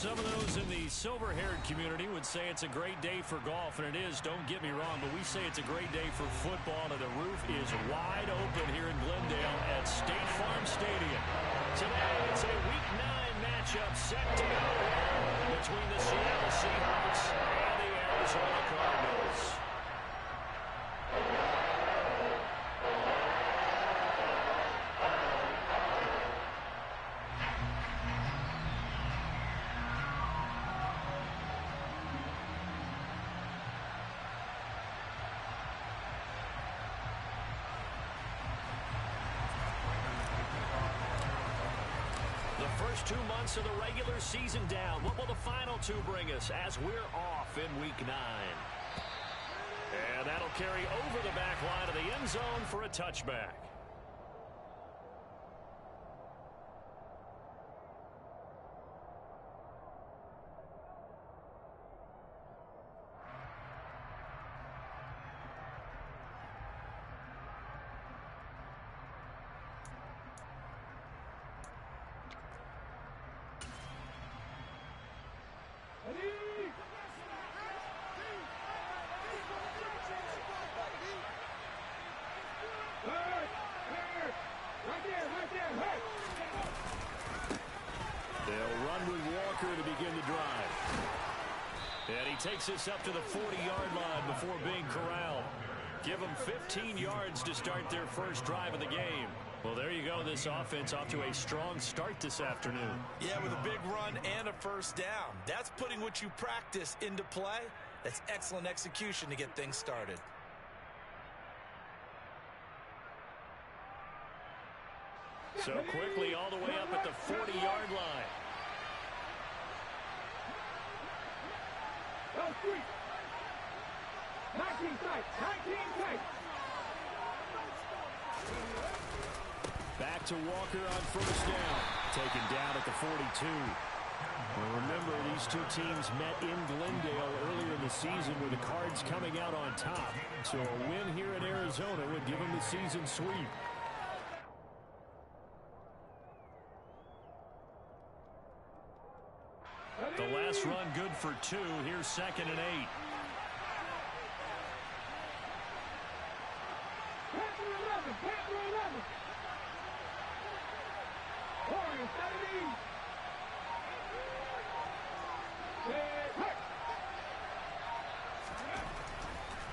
Some of those in the silver-haired community would say it's a great day for golf, and it is, don't get me wrong, but we say it's a great day for football, and the roof is wide open here in Glendale at State Farm Stadium. Today, it's a Week 9 matchup set to go between the Seattle Seahawks and the Arizona Cardinals. First 2 months of the regular season down. What will the final 2 bring us as we're off in Week 9? And that'll carry over the back line of the end zone for a touchback. They'll run with Walker to begin the drive. And he takes this up to the 40-yard line before being corralled. Give them 15 yards to start their first drive of the game. Well, there you go. This offense off to a strong start this afternoon. Yeah, with a big run and a first down. That's putting what you practice into play. That's excellent execution to get things started. So quickly all the way up at the 40-yard line. Back to Walker on first down. Taken down at the 42. Well, remember, these two teams met in Glendale earlier in the season with the Cards coming out on top. So a win here in Arizona would give them the season sweep. The last run good for 2. Here's 2nd and 8.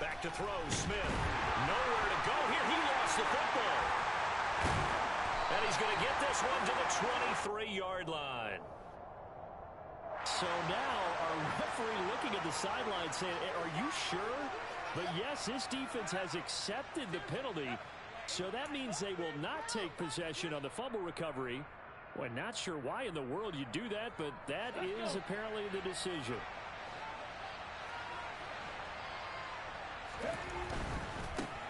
Back to throw, Smith. Nowhere to go here. He lost the football. And he's going to get this one to the 23-yard line. So now our referee looking at the sideline saying, are you sure? But yes, this defense has accepted the penalty. So that means they will not take possession on the fumble recovery. Well, not sure why in the world you do that, but that is apparently the decision.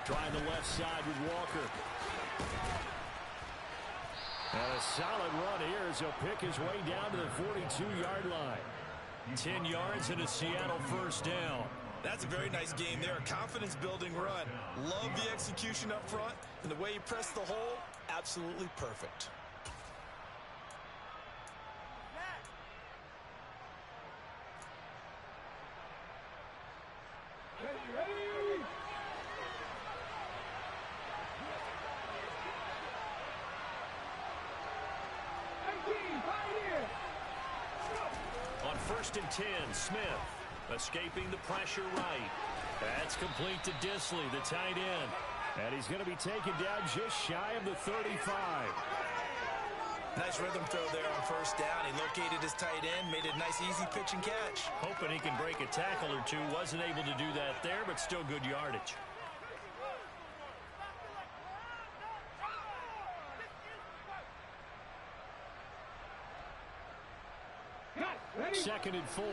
Trying the left side with Walker. And a solid run here as he'll pick his way down to the 42-yard line. 10 yards and a Seattle first down. That's a very nice game there. A confidence-building run. Love the execution up front. And the way he pressed the hole, absolutely perfect. On 1st and 10, Smith escaping the pressure right. That's complete to Dissly, the tight end. And he's going to be taken down just shy of the 35. Nice rhythm throw there on first down. He located his tight end, made it a nice easy pitch and catch. Hoping he can break a tackle or two. Wasn't able to do that there, but still good yardage. Second and 4.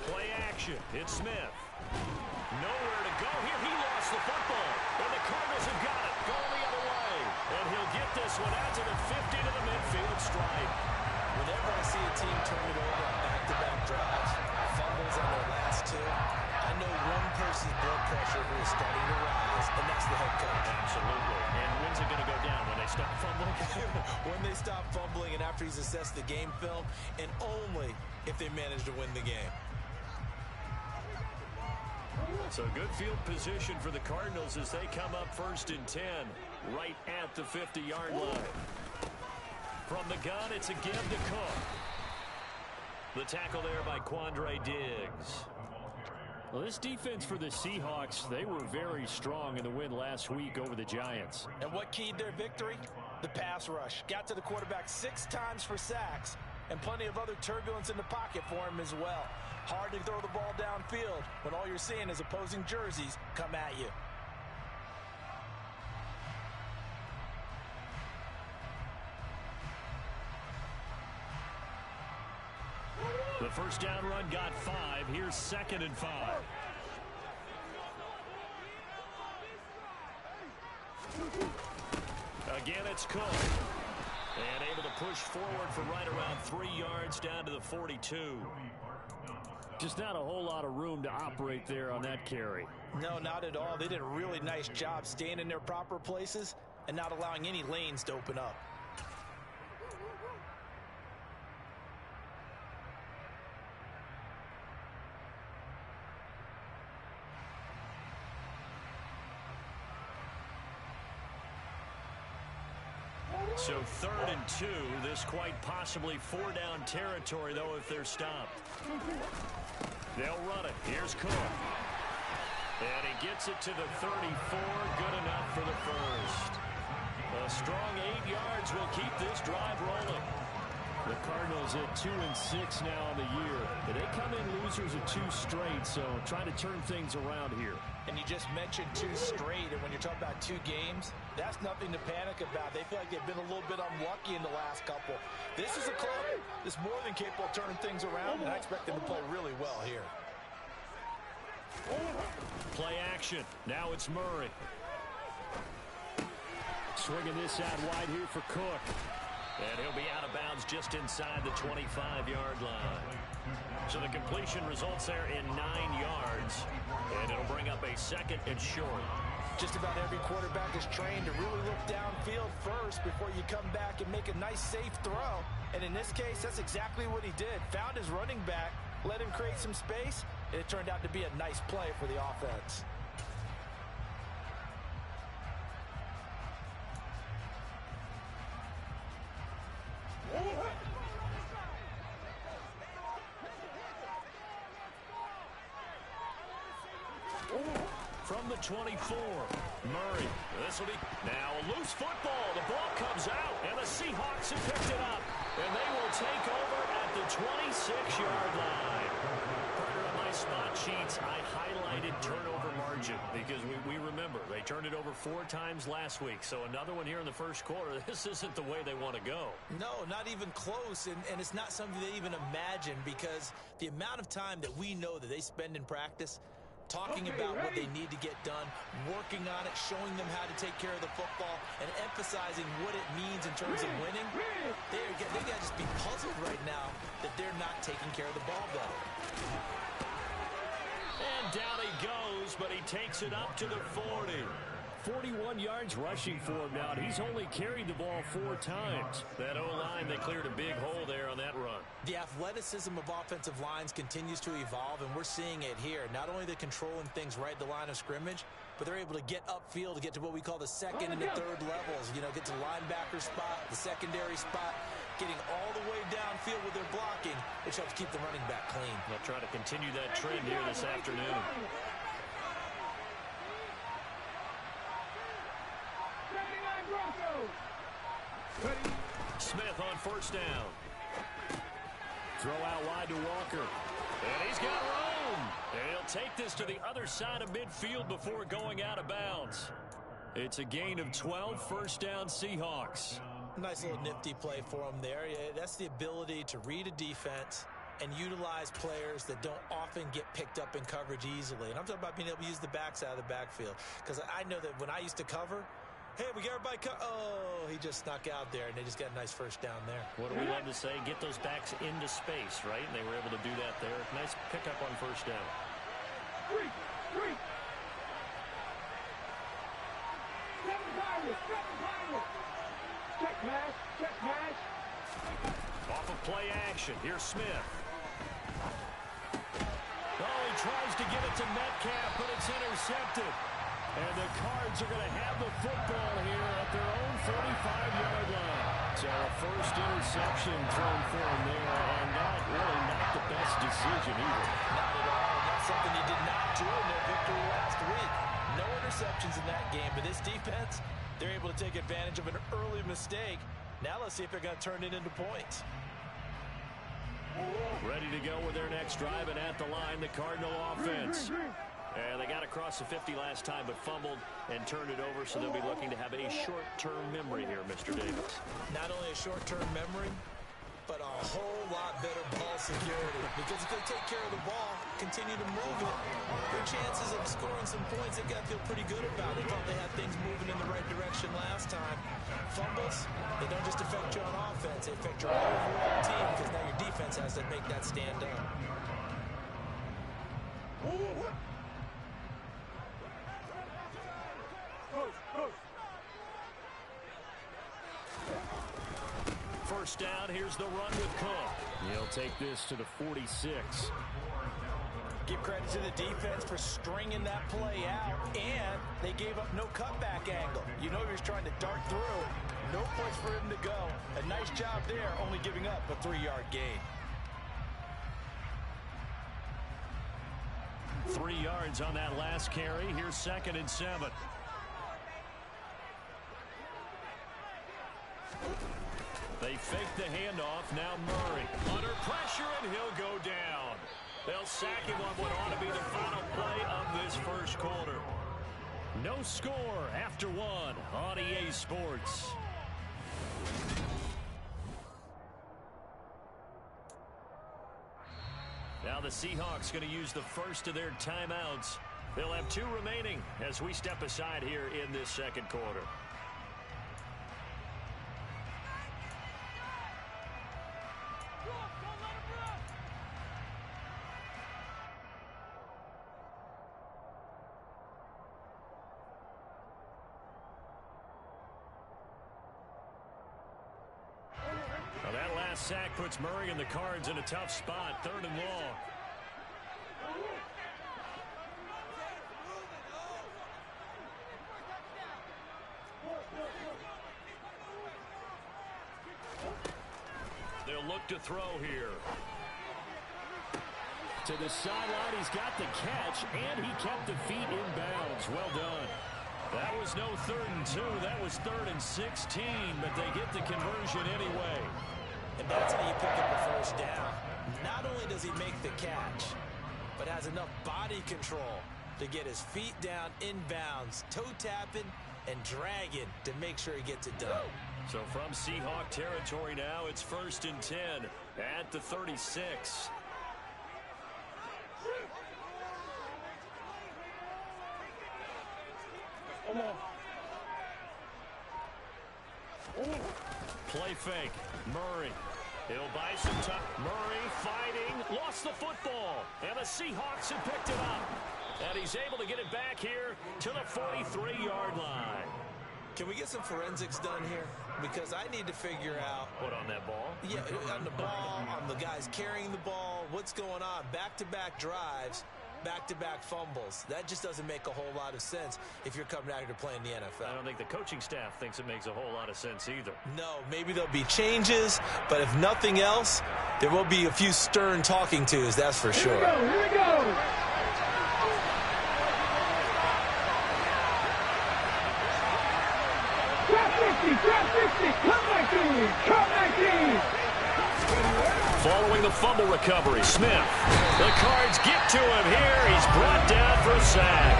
Play action. It's Smith. Nowhere to go here. He lost the football. And the Cardinals have got it. Going the other way. And he'll get this one out to the 50 to the midfield stripe. Whenever I see a team turn it over on back-to-back drives, fumbles on their last two, I know one person's blood pressure who is starting to rise, and that's the head coach. Absolutely. And when's it going to go down? When they stop fumbling? When they stop fumbling and after he's assessed the game film, and only if they manage to win the game. So good field position for the Cardinals as they come up 1st and 10, right at the 50-yard line. From the gun, it's a give to Cook. The tackle there by Quandre Diggs. Well, this defense for the Seahawks, they were very strong in the win last week over the Giants. And what keyed their victory? The pass rush. Got to the quarterback 6 times for sacks, and plenty of other turbulence in the pocket for him as well. Hard to throw the ball downfield when all you're seeing is opposing jerseys come at you. The first down run got 5. Here's 2nd and 5. Again, it's Cook. And able to push forward for right around 3 yards down to the 42. Just not a whole lot of room to operate there on that carry. No, not at all. They did a really nice job staying in their proper places and not allowing any lanes to open up. So 3rd and 2. This quite possibly 4-down territory, though, if they're stopped. They'll run it. Here's Cook. And he gets it to the 34. Good enough for the first. A strong 8 yards will keep this drive rolling. The Cardinals at 2-6 now on the year. They come in losers of 2 straight, so trying to turn things around here. And you just mentioned 2 straight, and when you're talking about 2 games, that's nothing to panic about. They feel like they've been a little bit unlucky in the last couple. This is a club that's more than capable of turning things around, and I expect them to play really well here. Play action. Now it's Murray. Swinging this out wide here for Cook. And he'll be out of bounds just inside the 25-yard line. So the completion results there in 9 yards. And it'll bring up a 2nd and short. Just about every quarterback is trained to really look downfield first before you come back and make a nice, safe throw. And in this case, that's exactly what he did. Found his running back, let him create some space, and it turned out to be a nice play for the offense. From the 24, Murray. This will be now a loose football. The ball comes out, and the Seahawks have picked it up. And they will take over at the 26-yard line. Partner, on my spot sheets, I highlighted turnover margin because we remember they turned it over 4 times last week. So another one here in the first quarter. This isn't the way they want to go. No, not even close, and it's not something they even imagine because the amount of time that we know that they spend in practice talking about what they need to get done, working on it, showing them how to take care of the football, and emphasizing what it means in terms of winning. They got to just be puzzled right now that they're not taking care of the ball better. And down he goes, but he takes it up to the 40. 41 yards rushing for him now, and he's only carried the ball 4 times. That O-line, they cleared a big hole there on that run. The athleticism of offensive lines continues to evolve, and we're seeing it here. Not only they're controlling things right at the line of scrimmage, but they're able to get upfield to get to what we call the 2nd and the 3rd levels. You know, get to linebacker spot, the secondary spot, getting all the way downfield with their blocking, which helps keep the running back clean. They'll try to continue that trend here this afternoon. Smith on first down. Throw out wide to Walker. And he's got room. And he'll take this to the other side of midfield before going out of bounds. It's a gain of 12, first down Seahawks. Nice little nifty play for him there. Yeah, that's the ability to read a defense and utilize players that don't often get picked up in coverage easily. And I'm talking about being able to use the backside of the backfield. Because I know that when I used to cover, Hey, we got everybody. Oh, he just snuck out there, and they just got a nice first down there. What do we love to say? Get those backs into space, right? And they were able to do that there. Nice pickup on first down. Three. Check pass. Off of play action. Here's Smith. Oh, he tries to get it to Metcalf, but it's intercepted. And the Cards are going to have the football here at their own 45-yard line. So a first interception thrown for him there, and that really not the best decision either. Not at all. That's something he did not do in their victory last week. No interceptions in that game, but this defense, they're able to take advantage of an early mistake. Now let's see if they're going to turn it into points. Ready to go with their next drive, and at the line, the Cardinal offense. And they got across the 50 last time, but fumbled and turned it over, so they'll be looking to have a short-term memory here, Mr. Davis. Not only a short-term memory, but a whole lot better ball security. Because if they take care of the ball, continue to move it, their chances of scoring some points, they've got to feel pretty good about it. They thought they had things moving in the right direction last time. Fumbles, they don't just affect you on offense, they affect your overall team, because now your defense has to make that stand up. First down, here's the run with Cook. He'll take this to the 46. Give credit to the defense for stringing that play out, and they gave up no cutback angle. You know he was trying to dart through. No place for him to go. A nice job there, only giving up a 3-yard gain. 3 yards on that last carry. Here's 2nd and 7. They fake the handoff. Now Murray under pressure, and he'll go down. They'll sack him on what ought to be the final play of this first quarter. No score after 1 on EA Sports. Now the Seahawks going to use the first of their timeouts. They'll have 2 remaining as we step aside here in this second quarter. Now that last sack puts Murray and the Cards in a tough spot, 3rd and long. They'll look to throw here. To the sideline, he's got the catch, and he kept the feet in bounds. Well done. That was no 3rd and 2. That was 3rd and 16, but they get the conversion anyway. And that's how you pick up a first down. Not only does he make the catch, but has enough body control to get his feet down in bounds, toe tapping and dragging to make sure he gets it done. So from Seahawk territory now, it's 1st and 10 at the 36. Play fake. Murray. He'll buy some time. Murray fighting. Lost the football. And the Seahawks have picked it up. And he's able to get it back here to the 43-yard line. Can we get some forensics done here? Because I need to figure out... What, on that ball? Yeah, on the ball, on the guys carrying the ball, what's going on? Back-to-back drives, back-to-back fumbles. That just doesn't make a whole lot of sense if you're coming out here to play in the NFL. I don't think the coaching staff thinks it makes a whole lot of sense either. No, maybe there'll be changes, but if nothing else, there will be a few stern talking tos, that's for sure. Here we go. Come back in. Following the fumble recovery, Smith. The Cards get to him here. He's brought down for a sack.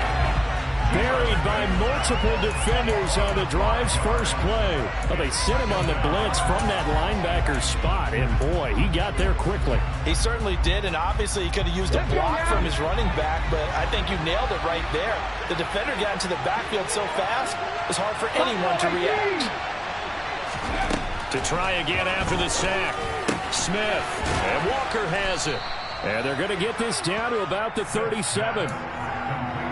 Buried by multiple defenders on the drive's first play. Well, they sent him on the blitz from that linebacker spot, and boy, he got there quickly. He certainly did, and obviously he could have used a block from his running back, but I think you nailed it right there. The defender got into the backfield so fast, it was hard for anyone to react. To try again after the sack. Smith, and Walker has it. And they're going to get this down to about the 37.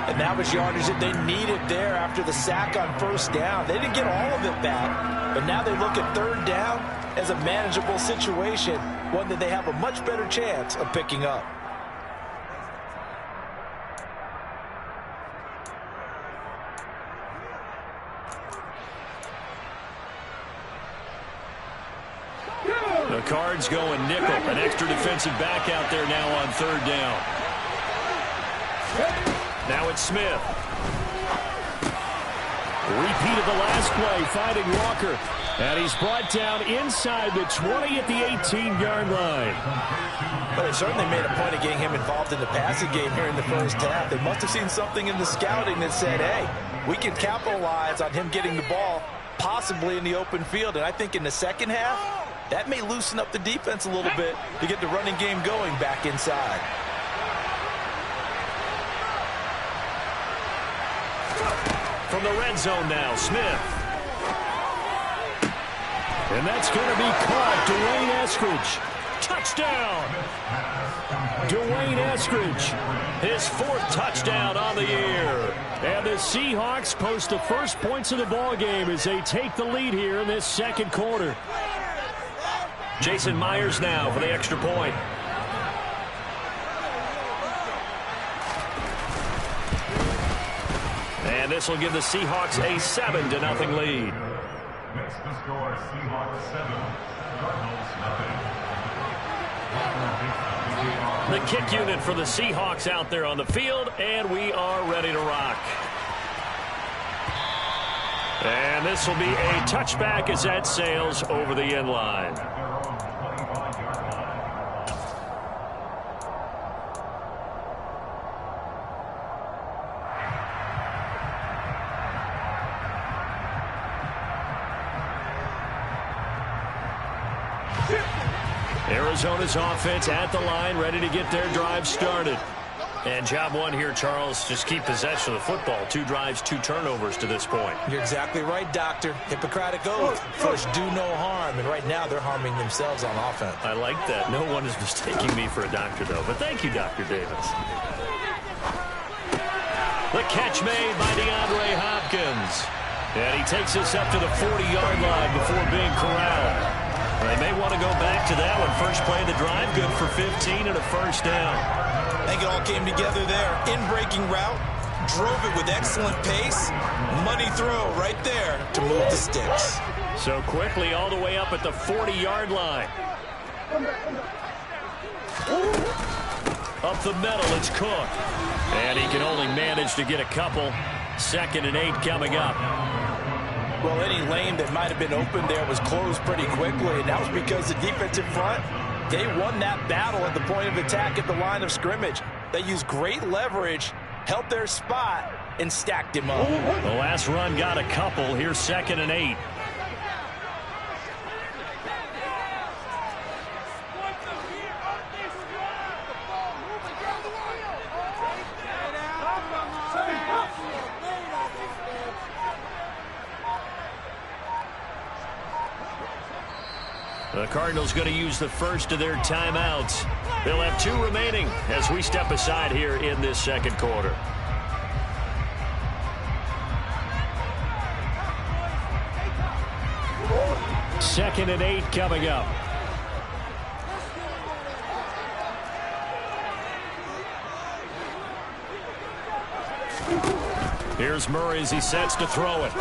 And that was yardage that they needed there after the sack on first down. They didn't get all of it back, but now they look at third down as a manageable situation, one that they have a much better chance of picking up. The Cards going nickel. An extra defensive back out there now on third down. Now it's Smith. Repeat of the last play, finding Walker. And he's brought down inside the 20 at the 18-yard line. But they certainly made a point of getting him involved in the passing game here in the first half. They must have seen something in the scouting that said, hey, we can capitalize on him getting the ball possibly in the open field. And I think in the second half, that may loosen up the defense a little bit to get the running game going back inside. From the red zone now, Smith. And that's going to be caught. Dwayne Eskridge. Touchdown. Dwayne Eskridge. His fourth touchdown on the year. And the Seahawks post the first points of the ball game as they take the lead here in this second quarter. Jason Myers now for the extra point. And this will give the Seahawks a 7-0 lead. Next to score, Seahawks 7, Cardinals nothing. The kick unit for the Seahawks out there on the field, and we are ready to rock. And this will be a touchback as that sails over the end line. Arizona's offense at the line, ready to get their drive started. And job one here, Charles, just keep possession of the football. 2 drives, 2 turnovers to this point. You're exactly right, Doctor. Hippocratic oath. First, do no harm. And right now, they're harming themselves on offense. I like that. No one is mistaking me for a doctor, though. But thank you, Dr. Davis. The catch made by DeAndre Hopkins. And he takes us up to the 40-yard line before being corralled. They may want to go back to that one. First play of the drive, good for 15 and a first down. I think it all came together there. In-breaking route, drove it with excellent pace. Money throw right there to move the sticks. So quickly all the way up at the 40-yard line. Up the middle, it's Cook. And he can only manage to get a couple. 2nd and 8 coming up. Well, any lane that might have been open there was closed pretty quickly, and that was because the defensive front, they won that battle at the point of attack at the line of scrimmage. They used great leverage, held their spot, and stacked him up. The last run got a couple. Here's 2nd and 8. The Cardinals going to use the first of their timeouts. They'll have 2 remaining as we step aside here in this second quarter. Second and 8 coming up. Here's Murray as he sets to throw it.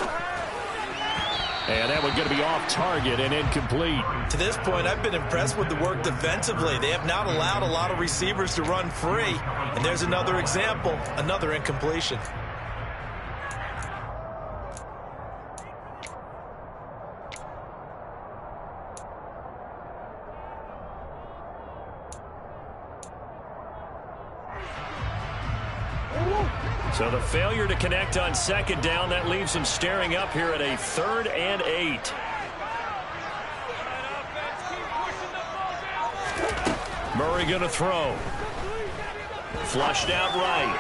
And that one's going to be off target and incomplete. To this point, I've been impressed with the work defensively. They have not allowed a lot of receivers to run free. And there's another example, another incompletion. So the failure to connect on second down, that leaves them staring up here at a 3rd and 8. Murray going to throw. Flushed out right.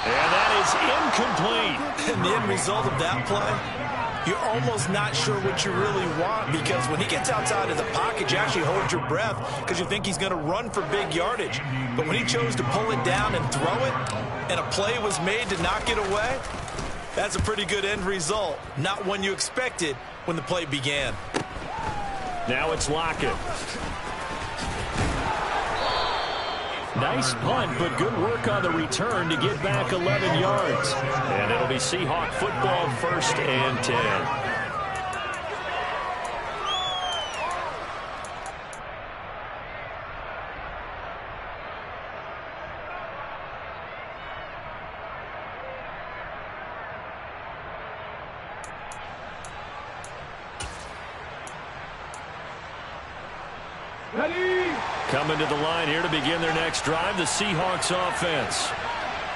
And that is incomplete. And the end result of that play, you're almost not sure what you really want, because when he gets outside of the pocket, you actually hold your breath because you think he's going to run for big yardage. But when he chose to pull it down and throw it, and a play was made to knock it away, that's a pretty good end result. Not one you expected when the play began. Now it's Lockett. Nice punt, but good work on the return to get back 11 yards. And it'll be Seahawk football, 1st and 10. Coming to the line here to begin their next drive, the Seahawks offense.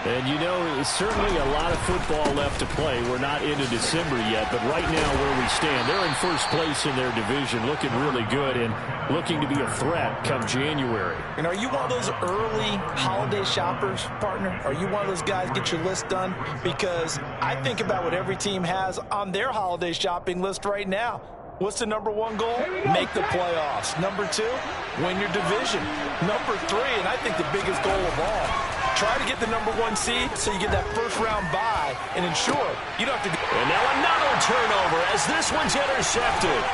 And you know, certainly a lot of football left to play. We're not into December yet, but right now where we stand, they're in first place in their division, looking really good and looking to be a threat come January. And are you one of those early holiday shoppers, partner? Are you one of those guys get your list done? Because I think about what every team has on their holiday shopping list right now. What's the number 1 goal? Make the playoffs. Number 2, win your division. Number 3, and I think the biggest goal of all, try to get the number 1 seed so you get that first-round bye and ensure you don't have to go. And now another turnover as this one's intercepted.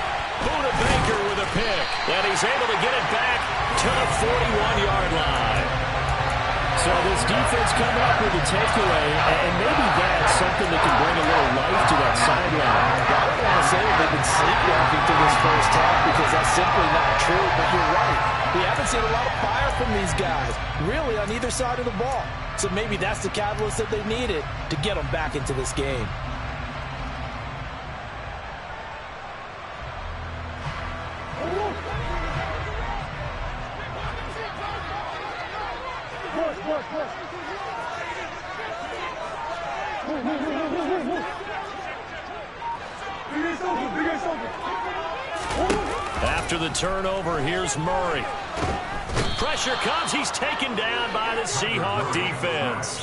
Buda Baker with a pick, and he's able to get it back to the 41-yard line. So this defense coming up with a takeaway, and maybe that's something that can bring a little life to that sideline. I don't want to say they've been sleepwalking through this first half, because that's simply not true, but you're right. We haven't seen a lot of fire from these guys, really, on either side of the ball. So maybe that's the catalyst that they needed to get them back into this game. After the turnover, here's Murray. Pressure comes. He's taken down by the Seahawk defense.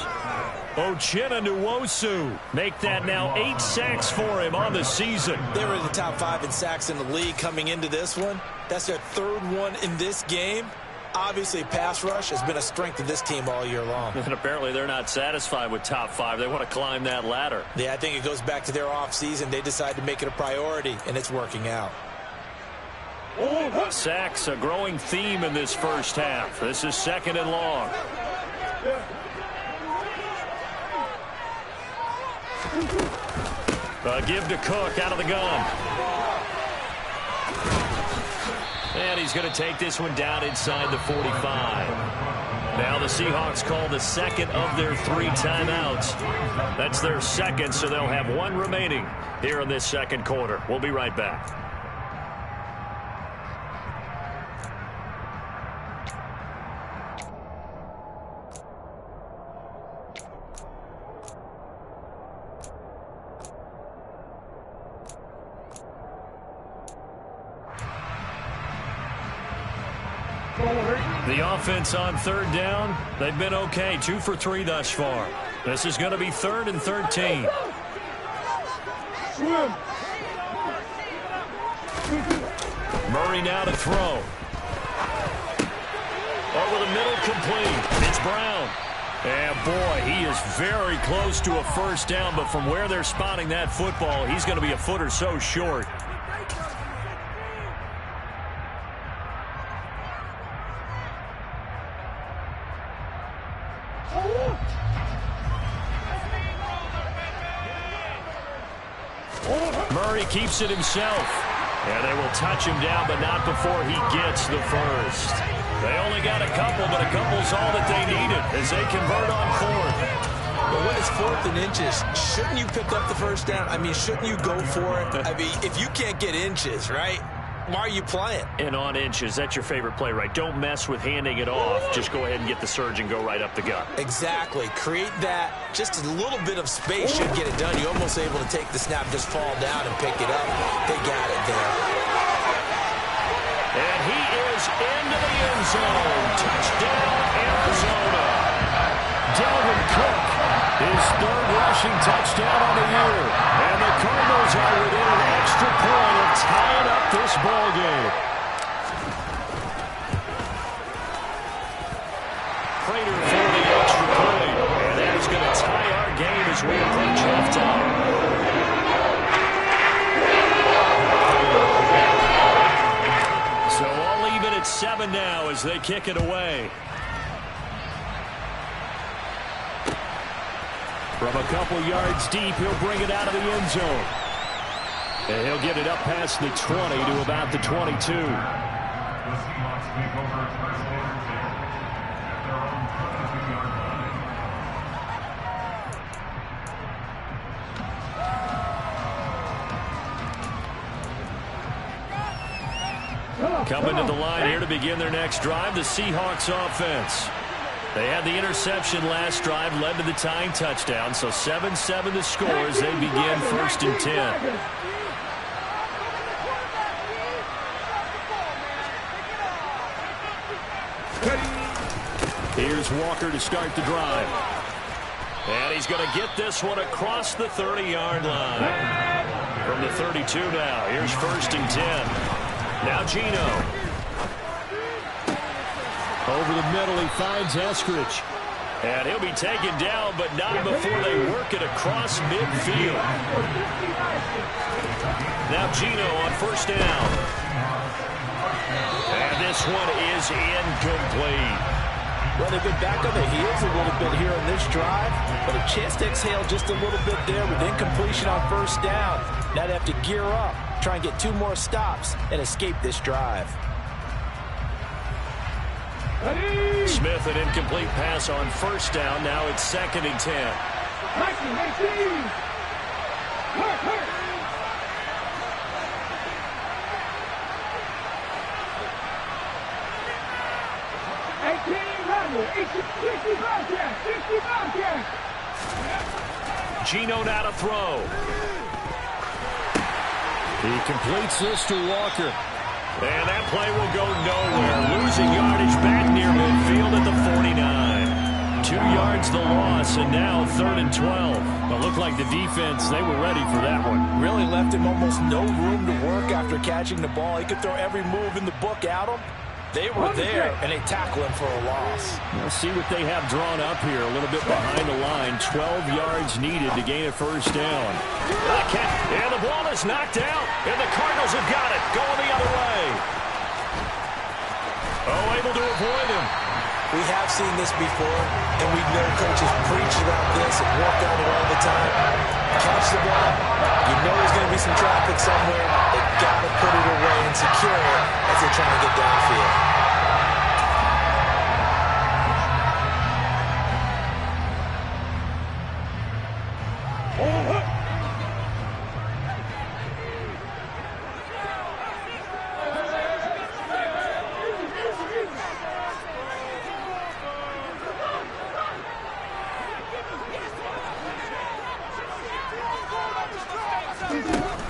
Uchenna Nwosu make that now 8 sacks for him on the season. They were in the top 5 in sacks in the league coming into this one. That's their 3rd one in this game. Obviously, pass rush has been a strength of this team all year long. And apparently they're not satisfied with top 5. They want to climb that ladder. Yeah, I think it goes back to their offseason. They decided to make it a priority, and it's working out. Sacks, a growing theme in this first half. This is 2nd and long. Give to Cook out of the gun. And he's going to take this one down inside the 45. Now the Seahawks call the 2nd of their 3 timeouts. That's their 2nd, so they'll have 1 remaining here in this 2nd quarter. We'll be right back. The offense on 3rd down, they've been okay. 2 for 3 thus far. This is going to be 3rd and 13. Murray now to throw. Over the middle, complete. It's Brown. And boy, he is very close to a first down, but from where they're spotting that football, he's going to be a foot or so short. Murray keeps it himself. And they will touch him down, but not before he gets the first. They only got a couple, but a couple's all that they needed as they convert on 4th. But when it's 4th and inches, shouldn't you pick up the first down? I mean, shouldn't you go for it? I mean, if you can't get inches, right? why are you playing? And on inches, that's your favorite play, right? Don't mess with handing it off. Just go ahead and get the surge and go right up the gut. Exactly. Create that. Just a little bit of space should get it done. You're almost able to take the snap, just fall down and pick it up. They got it there. And he is into the end zone. Touchdown, Arizona. Dalvin Cook, his third rushing touchdown on the year. And the Cardinals are within an extra point of tying up this ball game. Prater for the extra point. And that is going to tie our game as we approach halftime. So all even at 7 now as they kick it away. From a couple yards deep, he'll bring it out of the end zone. And he'll get it up past the 20 to about the 22. The Seahawks take over first and 10 at their own 22-yard line. Coming to the line here to begin their next drive, the Seahawks offense. They had the interception last drive, led to the tying touchdown, so 7-7 the score as they begin first and 10. Here's Walker to start the drive. And he's going to get this one across the 30-yard line. From the 32 now, here's first and 10. Now Geno. Over the middle, he finds Eskridge. And he'll be taken down, but not before they work it across midfield. Now Geno on first down. And this one is incomplete. Well, they've been back on their heels a little bit here on this drive, but a chance to exhale just a little bit there with incompletion on first down. Now they have to gear up, try and get 2 more stops, and escape this drive. Smith, an incomplete pass on first down. Now it's second and 10. 65. Geno now to throw. He completes this to Walker. And that play will go nowhere. Losing yardage back near midfield at the 49. 2 yards the loss, and now 3rd and 12. It looked like the defense, they were ready for that one. Really left him almost no room to work after catching the ball. He could throw every move in the book at him. They were there, and they tackle him for a loss. We'll see what they have drawn up here. A little bit behind the line. 12 yards needed to gain a first down. And the ball is knocked out, and the Cardinals have got it. Going the other way. Oh, able to avoid him. We have seen this before, and we know coaches preach about this and work on it all the time. Catch the ball. You know there's going to be some traffic somewhere. They've got to put it away and secure it as they're trying to get downfield.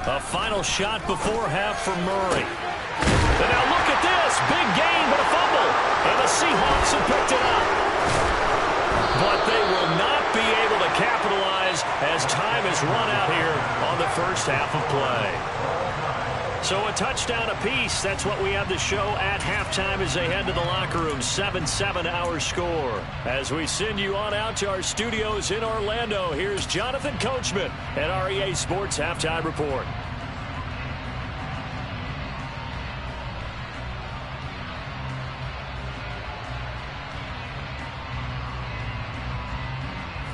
A final shot before half for Murray. And now look at this. Big gain, but a fumble. And the Seahawks have picked it up. But they will not be able to capitalize as time has run out here on the first half of play. So a touchdown apiece. That's what we have to show at halftime as they head to the locker room. 7-7 our score. As we send you on out to our studios in Orlando, here's Jonathan Coachman at our EA Sports Halftime Report.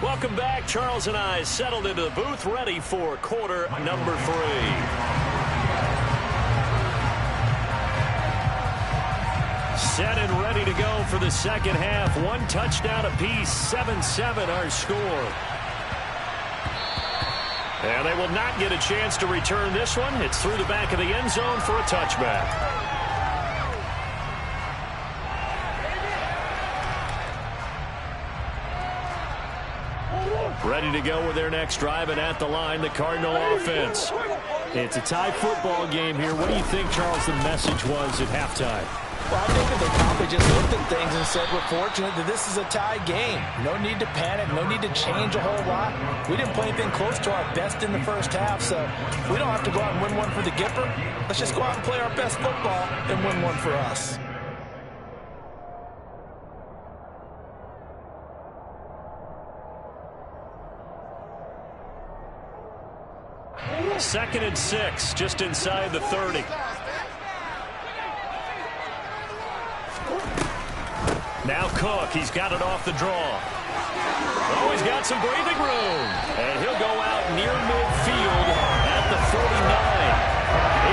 Welcome back. Charles and I settled into the booth, ready for quarter number 3. Set and ready to go for the second half. 1 touchdown apiece, 7-7 our score. And they will not get a chance to return this one. It's through the back of the end zone for a touchback. Ready to go with their next drive, and at the line, the Cardinal offense. It's a tie football game here. What do you think, Charles, the message was at halftime? Well, I think that they probably just looked at things and said, we're fortunate that this is a tie game. No need to panic, no need to change a whole lot. We didn't play anything close to our best in the first half, so we don't have to go out and win one for the Gipper. Let's just go out and play our best football and win one for us. Second and 6, just inside the 30. Now Cook, he's got it off the draw. Oh, he's got some breathing room. And he'll go out near midfield at the 49.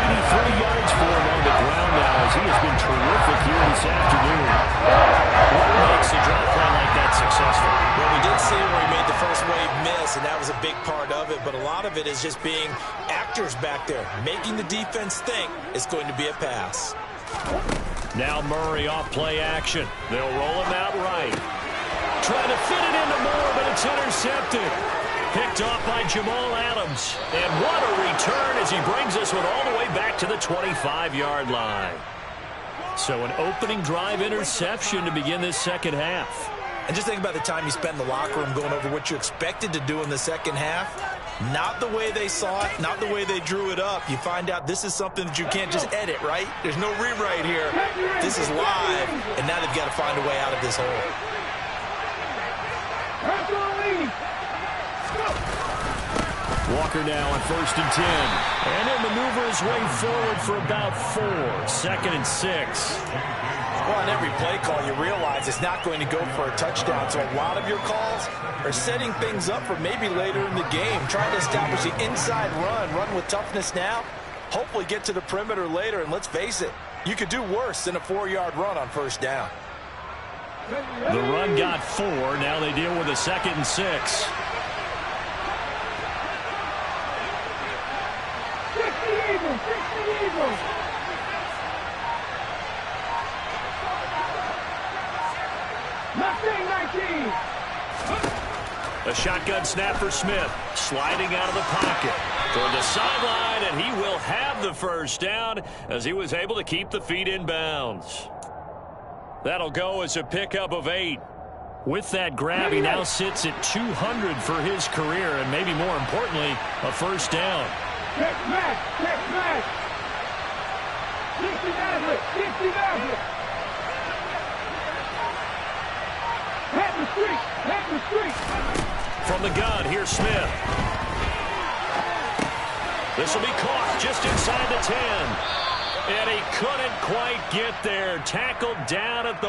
83 yards for him on the ground now, as he has been terrific here this afternoon. What makes a drop play like that successful? Well, we did see where he made the first wave miss, and that was a big part of it. But a lot of it is just being actors back there, making the defense think it's going to be a pass. Now Murray off play action. They'll roll him out right. Trying to fit it into Moore, but it's intercepted. Picked off by Jamal Adams. And what a return as he brings us all the way back to the 25-yard line. So an opening drive interception to begin this second half. And just think about the time you spent in the locker room going over what you expected to do in the second half. Not the way they saw it, not the way they drew it up. You find out this is something that you can't just edit, right? There's no rewrite here. This is live, and now they've got to find a way out of this hole. Walker now on 1st and 10. And he'll maneuver his way forward for about 4. 2nd and 6. Well, on every play call, you realize it's not going to go for a touchdown. So a lot of your calls are setting things up for maybe later in the game, trying to establish the inside run with toughness now, hopefully get to the perimeter later. And let's face it, you could do worse than a 4-yard run on 1st down. The run got 4. Now they deal with a 2nd and 6. A shotgun snap for Smith. Sliding out of the pocket toward the sideline, and he will have the first down as he was able to keep the feet in bounds. That'll go as a pickup of 8. With that grab, he now sits at 200 for his career, and maybe more importantly, a first down. Check match, check match. 60 Nazareth, 60 Nazareth. Hat the street, hat the street. From the gun, here's Smith. This will be caught just inside the 10. And he couldn't quite get there. Tackled down at the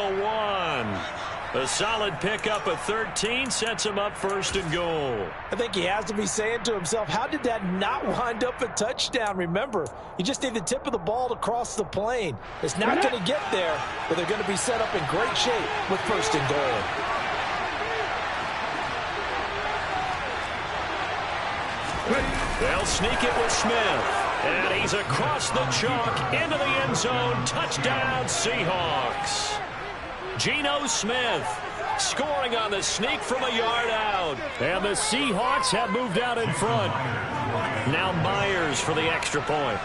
1. A solid pickup of 13 sets him up 1st and goal. I think he has to be saying to himself, how did that not wind up a touchdown? Remember, you just need the tip of the ball to cross the plane. It's not going to get there, but they're going to be set up in great shape with 1st and goal. They'll sneak it with Smith. And he's across the chalk into the end zone. Touchdown, Seahawks. Geno Smith scoring on the sneak from a yard out. And the Seahawks have moved out in front. Now Myers for the extra point.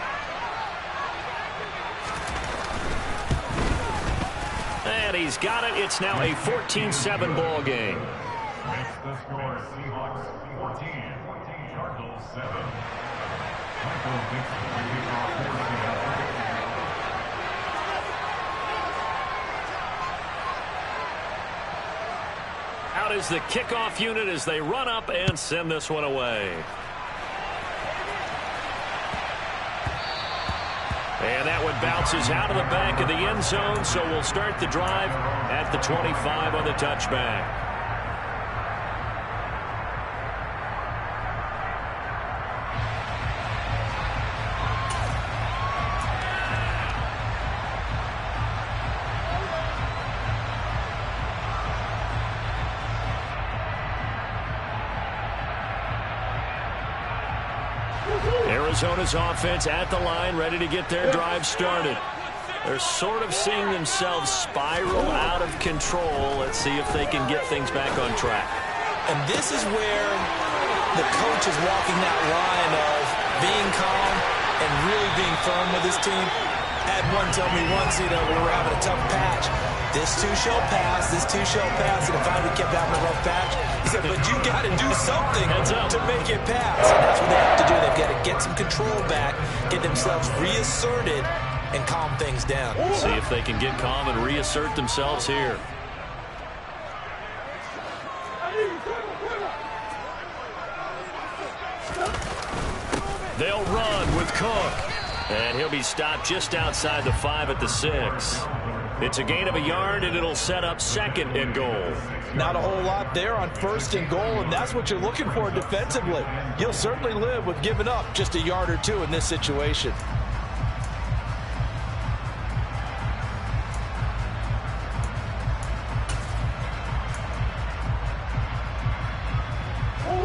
And he's got it. It's now a 14-7 ball game. Makes the score Seahawks 14, Cardinals 7. Michael Dixon will kick off for Seattle. Out is the kickoff unit as they run up and send this one away. And that one bounces out of the back of the end zone, so we'll start the drive at the 25 on the touchback. Arizona's offense at the line, ready to get their drive started. They're sort of seeing themselves spiral out of control. Let's see if they can get things back on track. And this is where the coach is walking that line of being calm and really being firm with his team. I had one tell me once, we were having a tough patch. This too shall pass, this too shall pass. And if I would kept having a rough patch, he said, but you got to do something to make it pass. And that's what they have to do. They've got to get some control back, get themselves reasserted, and calm things down. See if they can get calm and reassert themselves here. They'll run with Cook. And he'll be stopped just outside the 5 at the 6. It's a gain of a yard, and it'll set up 2nd and goal. Not a whole lot there on 1st and goal, and that's what you're looking for defensively. You'll certainly live with giving up just a yard or two in this situation.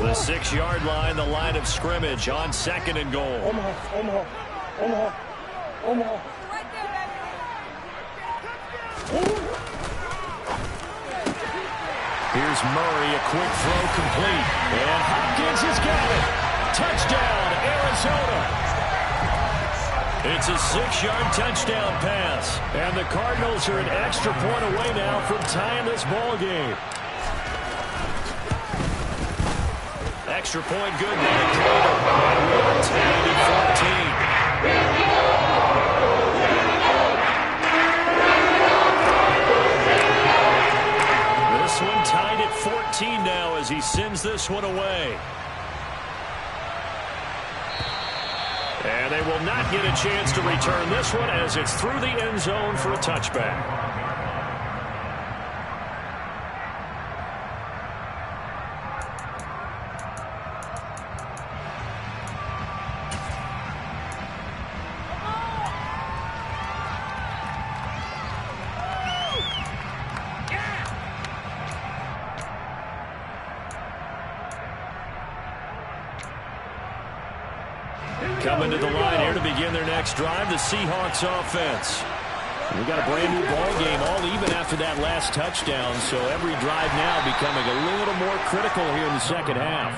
The 6-yard line, the line of scrimmage on 2nd and goal. Omaha. Here's Murray, a quick throw complete. And Hopkins has got it. Touchdown, Arizona. It's a 6-yard touchdown pass. And the Cardinals are an extra point away now from tying this ball game. Extra point good there, Trader. And we're tied at 14. This one tied at 14 now as he sends this one away. And they will not get a chance to return this one as it's through the end zone for a touchback. Coming to the line here to begin their next drive, the Seahawks offense. We've got a brand new ball game, all even after that last touchdown, so every drive now becoming a little more critical here in the second half.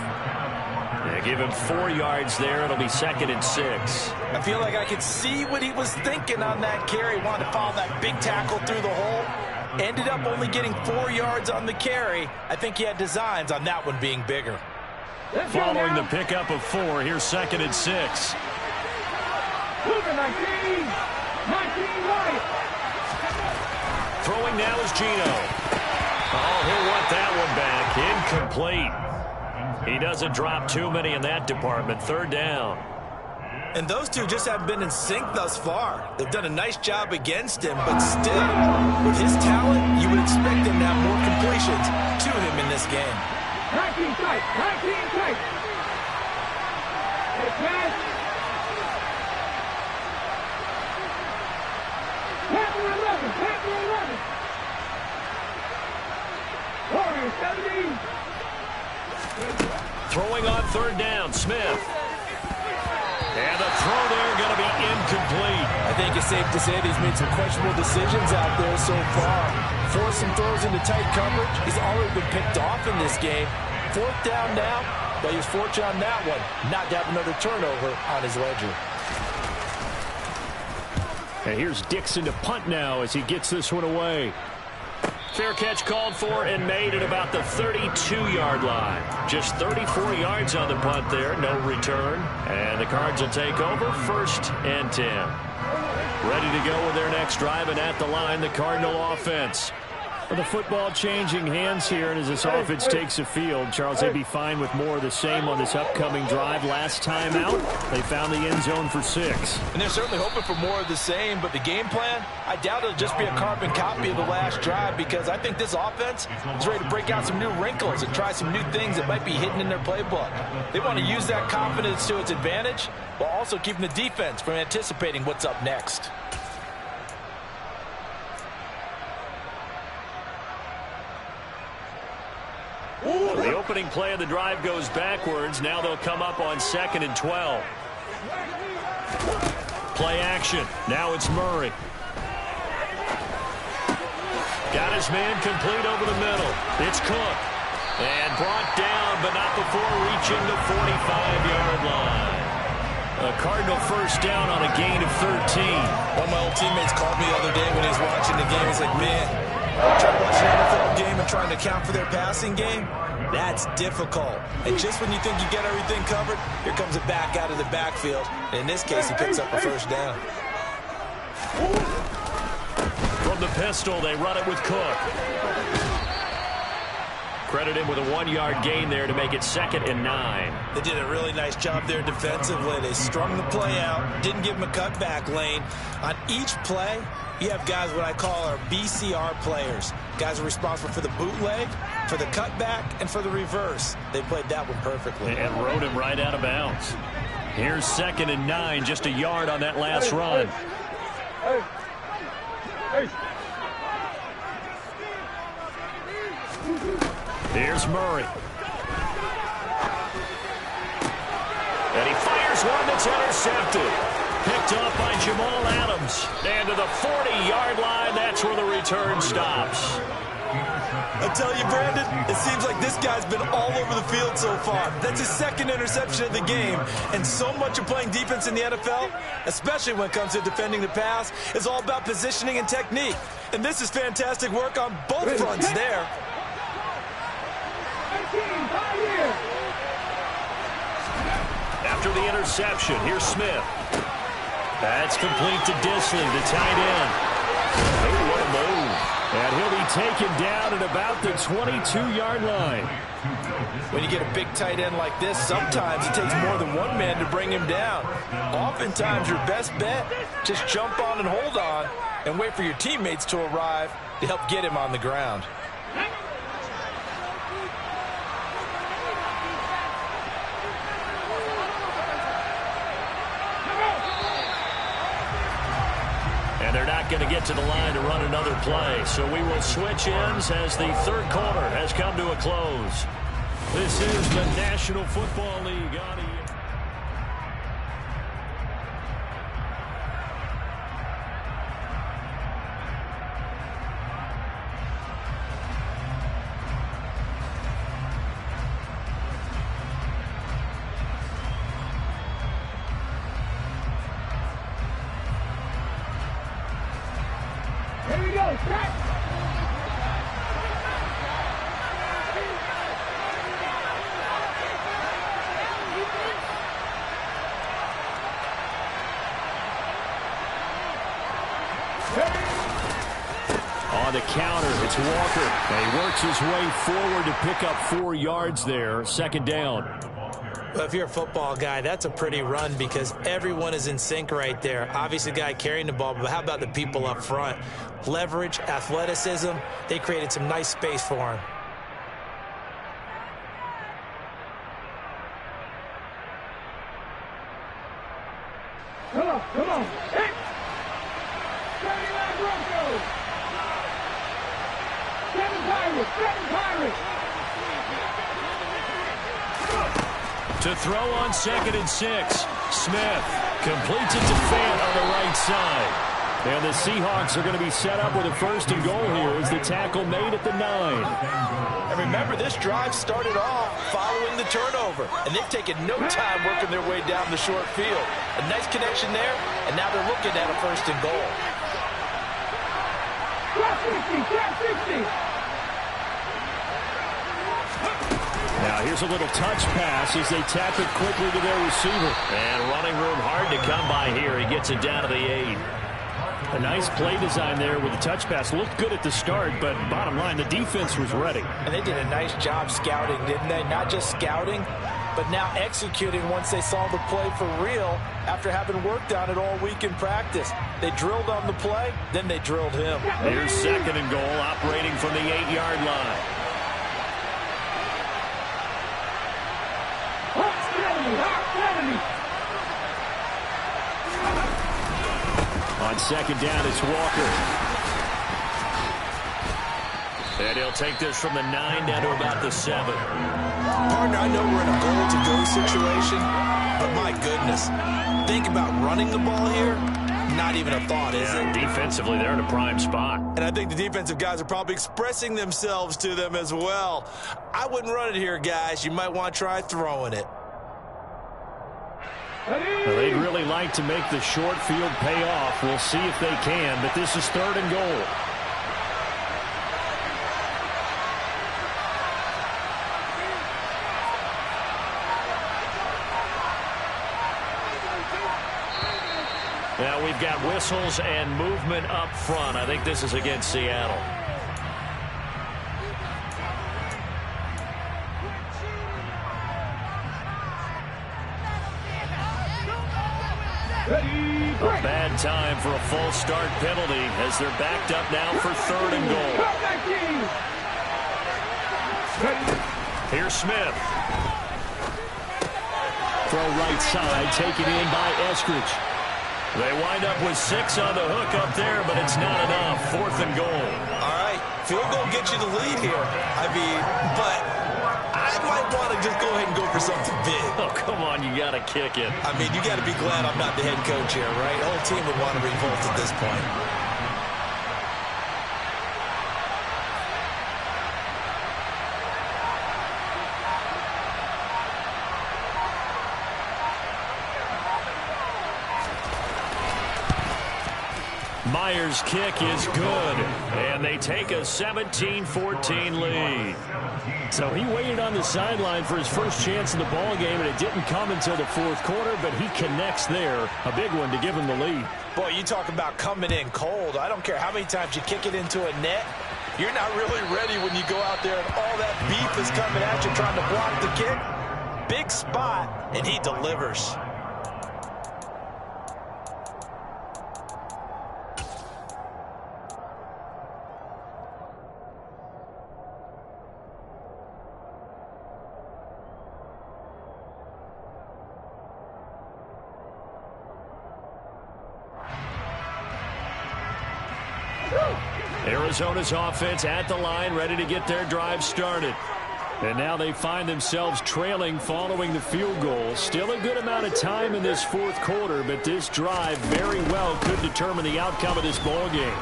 They give him 4 yards there. It'll be 2nd and 6. I feel like I could see what he was thinking on that carry. Wanted to follow that big tackle through the hole. Ended up only getting 4 yards on the carry. I think he had designs on that one being bigger. Following the pickup of 4, here's 2nd and 6. Luka 19 right. Throwing now is Geno. Oh, he'll want that one back. Incomplete. He doesn't drop too many in that department. 3rd down. And those two just haven't been in sync thus far. They've done a nice job against him, but still, with his talent, you would expect him to have more completions to him in this game. 19 tight. Hey, pass. Pass 11. Warriors 17. Throwing on 3rd down, Smith. And the throw there going to be incomplete. I think it's safe to say that he's made some questionable decisions out there so far. Forced some throws into tight coverage. He's already been picked off in this game. 4th down now, but he was fortunate on that one not to have another turnover on his ledger. And here's Dixon to punt now as he gets this one away. Fair catch called for and made at about the 32-yard line. Just 34 yards on the punt there, no return. And the Cards will take over, 1st and 10. Ready to go with their next drive, and at the line, the Cardinal offense. Well, the football changing hands here, and as this offense takes the field, Charles, they'd be fine with more of the same on this upcoming drive. Last time out, they found the end zone for 6. And they're certainly hoping for more of the same, but the game plan, I doubt it'll just be a carbon copy of the last drive, because I think this offense is ready to break out some new wrinkles and try some new things that might be hidden in their playbook. They want to use that confidence to its advantage, while also keeping the defense from anticipating what's up next. The opening play of the drive goes backwards. Now they'll come up on 2nd and 12. Play action. Now it's Murray. Got his man complete over the middle. It's Cook. And brought down, but not before reaching the 45-yard line. A Cardinal first down on a gain of 13. One of my old teammates called me the other day when he was watching the game. He's like, man, trying to watch an NFL game and trying to account for their passing game, that's difficult. And just when you think you get everything covered, here comes a back out of the backfield. And in this case, he picks up a first down. From the pistol, they run it with Cook. Credit him with a 1-yard gain there to make it 2nd and 9. They did a really nice job there defensively. They strung the play out, didn't give him a cutback lane. On each play, you have guys what I call our BCR players. Guys are responsible for the bootleg, for the cutback, and for the reverse. They played that one perfectly. And rode him right out of bounds. Here's 2nd and 9, just a yard on that last run. Here's Murray. And he fires one that's intercepted. Picked up by Jamal Adams. And to the 40-yard line, that's where the return stops. I tell you, Brandon, it seems like this guy's been all over the field so far. That's his 2nd interception of the game. And so much of playing defense in the NFL, especially when it comes to defending the pass, is all about positioning and technique. And this is fantastic work on both fronts there. After the interception, here's Smith. That's complete to Disley, the tight end. Oh, what a move. And he'll be taken down at about the 22-yard line. When you get a big tight end like this, sometimes it takes more than one man to bring him down. Oftentimes, your best bet, just jump on and hold on and wait for your teammates to arrive to help get him on the ground. And they're not going to get to the line to run another play. So we will switch ends as the 3rd quarter has come to a close. This is the National Football League on ESPN. Here we go, set! On the counter, it's Walker. And he works his way forward to pick up 4 yards there. 2nd down. Well, if you're a football guy, that's a pretty run because everyone is in sync right there. Obviously, the guy carrying the ball, but how about the people up front? Leverage, athleticism, they created some nice space for him. Come on, hit! Starting line Broncos! 7 Pirates! To throw on 2nd and 6. Smith completes it to Fant on the right side. And the Seahawks are going to be set up with a 1st and goal here as the tackle made at the 9. And remember, this drive started off following the turnover. And they've taken no time working their way down the short field. A nice connection there, and now they're looking at a 1st and goal. Trap 60! Now here's a little touch pass as they tap it quickly to their receiver. And running room hard to come by here. He gets it down to the 8. A nice play design there with the touch pass. Looked good at the start, but bottom line, the defense was ready. And they did a nice job scouting, didn't they? Not just scouting, but now executing once they saw the play for real after having worked on it all week in practice. They drilled on the play, then they drilled him. Here's 2nd and goal, operating from the 8-yard line. On 2nd down, it's Walker. And he'll take this from the 9 down to about the 7. Partner, I know we're in a goal-to-go situation, But my goodness, think about running the ball here. Not even a thought, is it? Defensively, they're in a prime spot. And I think the defensive guys are probably expressing themselves to them as well. I wouldn't run it here, guys. You might want to try throwing it. Well, they'd really like to make the short field pay off. We'll see if they can, but this is 3rd and goal. Now we've got whistles and movement up front. I think this is against Seattle. A bad time for a false start penalty as they're backed up now for 3rd and goal. Here's Smith. Throw right side, taken in by Eskridge. They wind up with 6 on the hook up there, but it's not enough. 4th and goal. All right, field goal gets you the lead here. I mean, but I might want to just go ahead and go for something big. Oh, come on, you got to kick it. I mean, you got to be glad I'm not the head coach here, right? The whole team would want to revolt at this point. Myers' kick is good, and they take a 17-14 lead. So he waited on the sideline for his first chance in the ball game, and it didn't come until the 4th quarter, but he connects there. A big one to give him the lead. Boy, you talk about coming in cold. I don't care how many times you kick it into a net. You're not really ready when you go out there and all that beef is coming at you trying to block the kick. Big spot, and he delivers. Arizona's offense at the line, ready to get their drive started. And now they find themselves trailing following the field goal. Still a good amount of time in this 4th quarter, but this drive very well could determine the outcome of this ball game.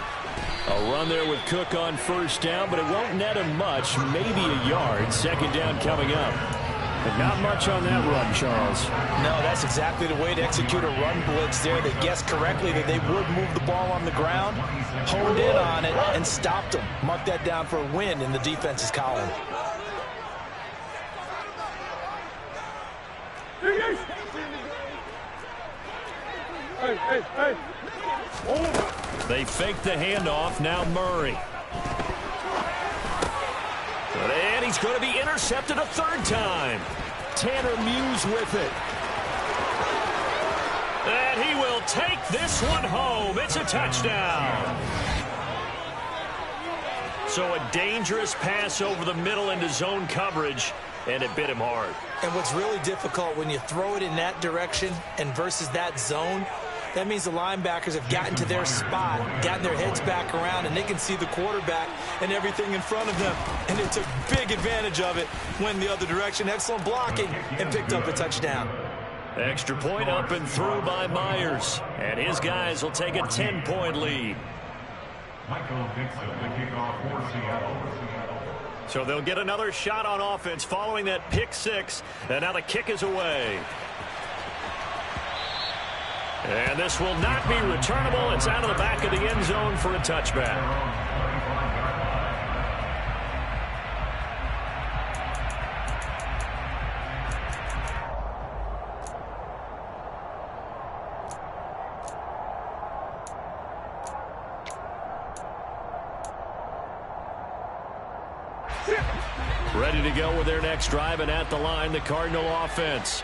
A run there with Cook on 1st down, but it won't net him much, maybe a yard. 2nd down coming up. But not much on that run, Charles. No, that's exactly the way to execute a run blitz there. They guessed correctly that they would move the ball on the ground, honed in on it, and stopped them. Mark that down for a win in the defense's column. They fake the handoff. Now Murray. And he's going to be intercepted a 3rd time. Tanner Muse with it. And he will take this one home. It's a touchdown. So a dangerous pass over the middle into zone coverage, and it bit him hard. And what's really difficult when you throw it in that direction and versus that zone, that means the linebackers have gotten to their spot, gotten their heads back around, and they can see the quarterback and everything in front of them. And they took big advantage of it, went the other direction, excellent blocking, and picked up a touchdown. Extra point up and through by Myers. And his guys will take a 10-point lead. Michael Dixon, the kickoff for Seattle. So they'll get another shot on offense following that pick 6. And now the kick is away. And this will not be returnable. It's out of the back of the end zone for a touchback. Ready to go with their next drive, and at the line, the Cardinal offense.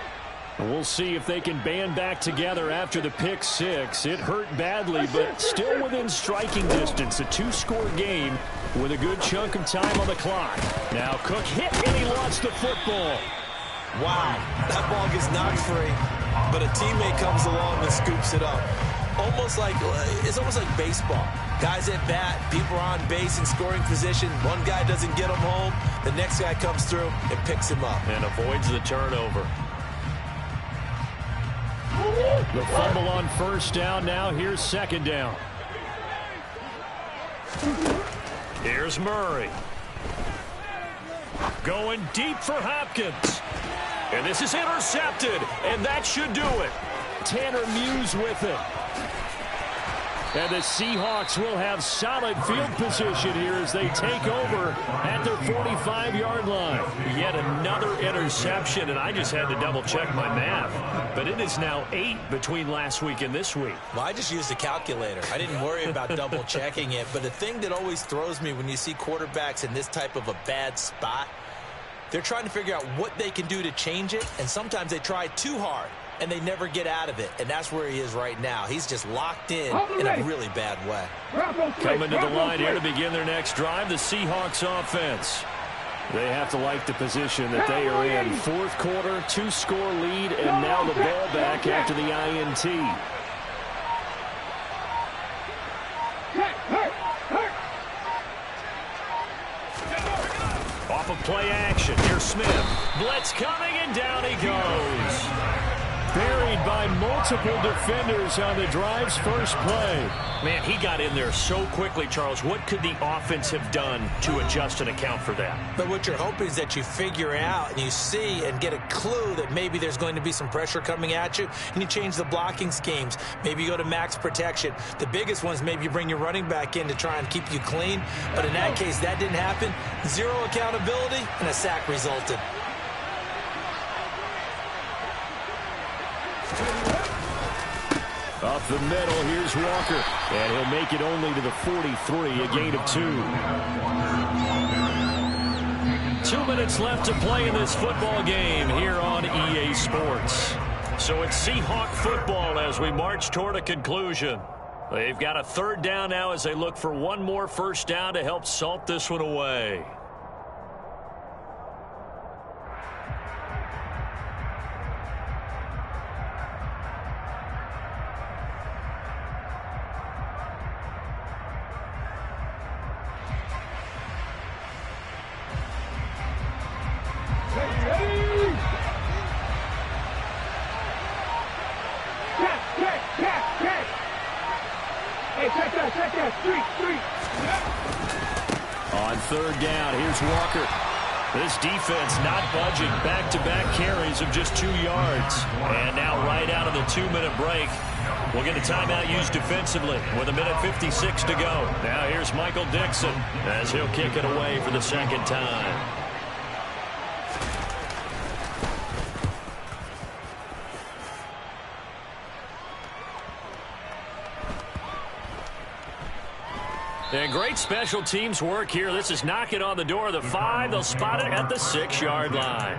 We'll see if they can band back together after the pick 6. It hurt badly, but still within striking distance. A 2-score game with a good chunk of time on the clock. Now Cook hit, and he lost the football. Wow, that ball gets knocked free, but a teammate comes along and scoops it up. It's almost like baseball. Guys at bat, people are on base in scoring position. One guy doesn't get him home. The next guy comes through and picks him up. And avoids the turnover. The fumble on first down. Now here's second down. Here's Murray. Going deep for Hopkins. And this is intercepted. And that should do it. Tanner Muse with it. And the Seahawks will have solid field position here as they take over at their 45-yard line. Yet another interception, and I just had to double-check my math. But it is now 8 between last week and this week. Well, I just used a calculator. I didn't worry about double-checking it. But the thing that always throws me when you see quarterbacks in this type of a bad spot, they're trying to figure out what they can do to change it, and sometimes they try too hard. And they never get out of it. And that's where he is right now. He's just locked in a really bad way. Coming to the line here to begin their next drive, the Seahawks offense. They have to like the position that they are in. Fourth quarter, 2-score lead, and now the ball back after the INT. Off of play action, here's Smith. Blitz coming, and down he goes. Buried by multiple defenders on the drive's first play. Man, he got in there so quickly, Charles. What could the offense have done to adjust and account for that? But what you're hoping is that you figure out and you see and get a clue that maybe there's going to be some pressure coming at you, and you change the blocking schemes. Maybe you go to max protection. The biggest ones, maybe you bring your running back in to try and keep you clean. But in that case, that didn't happen. Zero accountability, and a sack resulted. Up the middle, here's Walker. And he'll make it only to the 43, a gain of 2. 2 minutes left to play in this football game here on EA Sports. So it's Seahawk football as we march toward a conclusion. They've got a third down now as they look for one more first down to help salt this one away. On third down, here's Walker. This defense not budging. Back-to-back carries of just 2 yards. And now right out of the 2-minute break, we'll get a timeout used defensively with 1:56 to go. Now here's Michael Dixon as he'll kick it away for the second time. And great special teams work here. This is knocking on the door of the 5. They'll spot it at the 6-yard line.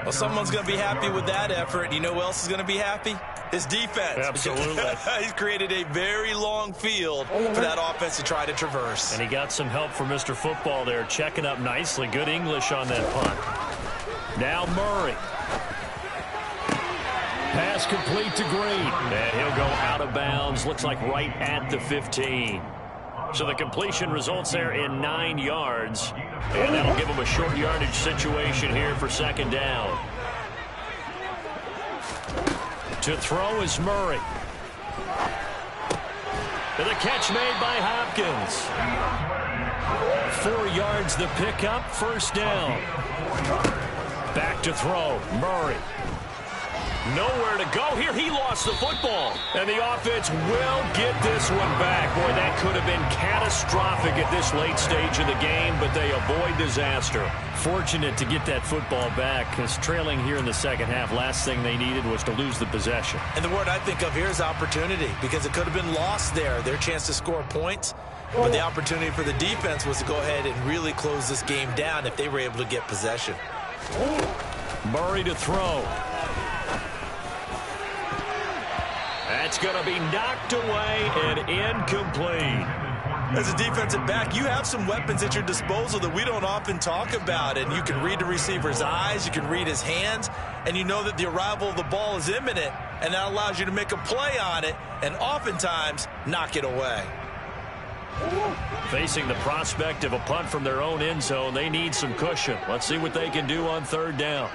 Well, someone's going to be happy with that effort. You know who else is going to be happy? His defense. Absolutely. He's created a very long field for that offense to try to traverse. And he got some help from Mr. Football there, checking up nicely. Good English on that punt. Now Murray. Pass complete to Green. And he'll go out of bounds. Looks like right at the 15. So the completion results there in 9 yards. And that'll give him a short yardage situation here for second down. To throw is Murray. And the catch made by Hopkins. 4 yards the pickup, first down. Back to throw, Murray. Nowhere to go here. He lost the football. And the offense will get this one back. Boy, that could have been catastrophic at this late stage of the game, but they avoid disaster. Fortunate to get that football back, because trailing here in the second half, last thing they needed was to lose the possession. And the word I think of here is opportunity, because it could have been lost there. Their chance to score points. But the opportunity for the defense was to go ahead and really close this game down if they were able to get possession. Murray to throw. That's going to be knocked away and incomplete. As a defensive back, you have some weapons at your disposal that we don't often talk about. And you can read the receiver's eyes, you can read his hands, and you know that the arrival of the ball is imminent, and that allows you to make a play on it and oftentimes knock it away. Facing the prospect of a punt from their own end zone, they need some cushion. Let's see what they can do on third down.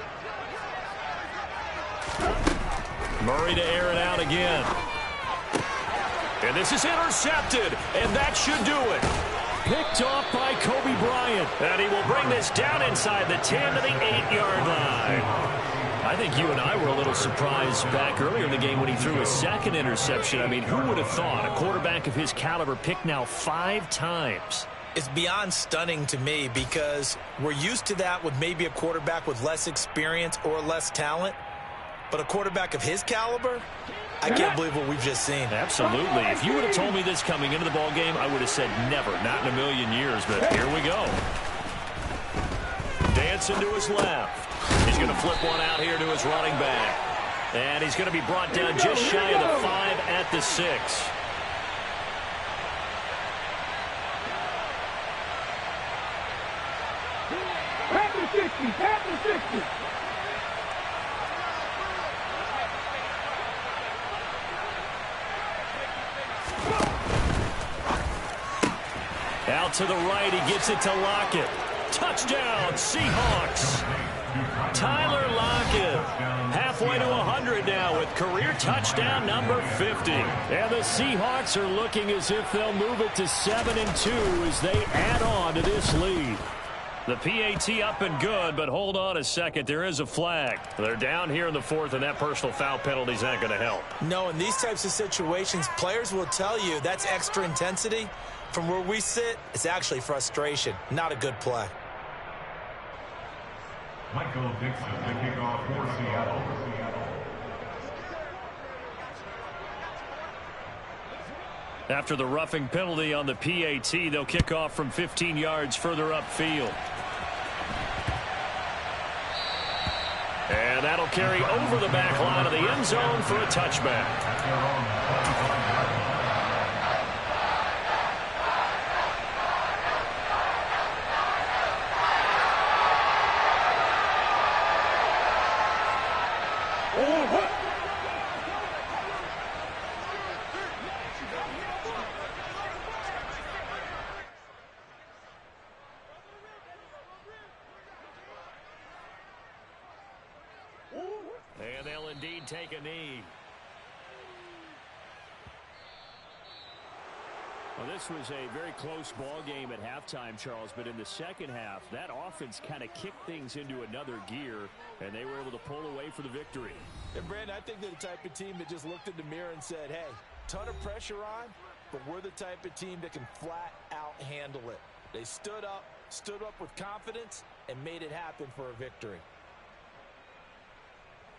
Murray to air it out again. And this is intercepted, and that should do it. Picked off by Kobe Bryant. And he will bring this down inside the 10 to the 8-yard line. I think you and I were a little surprised back earlier in the game when he threw his second interception. I mean, who would have thought a quarterback of his caliber picked now 5 times? It's beyond stunning to me because we're used to that with maybe a quarterback with less experience or less talent. But a quarterback of his caliber, I can't believe what we've just seen. Absolutely. If you would have told me this coming into the ball game, I would have said never, not in a million years. But here we go. Dancing to his left. He's going to flip one out here to his running back. And he's going to be brought down just shy of the 5 at the 6. At the 60, at the 60. Out to the right, he gets it to Lockett. Touchdown, Seahawks. Tyler Lockett, halfway to 100 now with career touchdown number 50. And the Seahawks are looking as if they'll move it to 7-2 as they add on to this lead. The PAT up and good, but hold on a second. There is a flag. They're down here in the 4th, and that personal foul penalty is not going to help. No, in these types of situations, players will tell you that's extra intensity. From where we sit, it's actually frustration, not a good play. Michael Dixon, the kickoff for Seattle. After the roughing penalty on the PAT, they'll kick off from 15 yards further upfield. And that'll carry over the back line of the end zone for a touchback. And they'll indeed take a knee. Well, this was a very close ball game at halftime, Charles, but in the second half, that offense kind of kicked things into another gear, and they were able to pull away for the victory. And Brandon, I think they're the type of team that just looked in the mirror and said, hey, ton of pressure on, but we're the type of team that can flat out handle it. They stood up with confidence, and made it happen for a victory.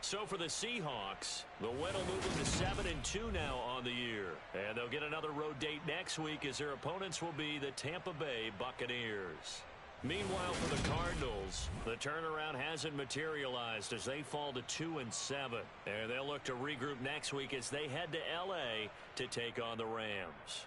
So for the Seahawks, the win will move them to 7-2 now on the year. And they'll get another road date next week as their opponents will be the Tampa Bay Buccaneers. Meanwhile, for the Cardinals, the turnaround hasn't materialized as they fall to 2-7. And they'll look to regroup next week as they head to L.A. to take on the Rams.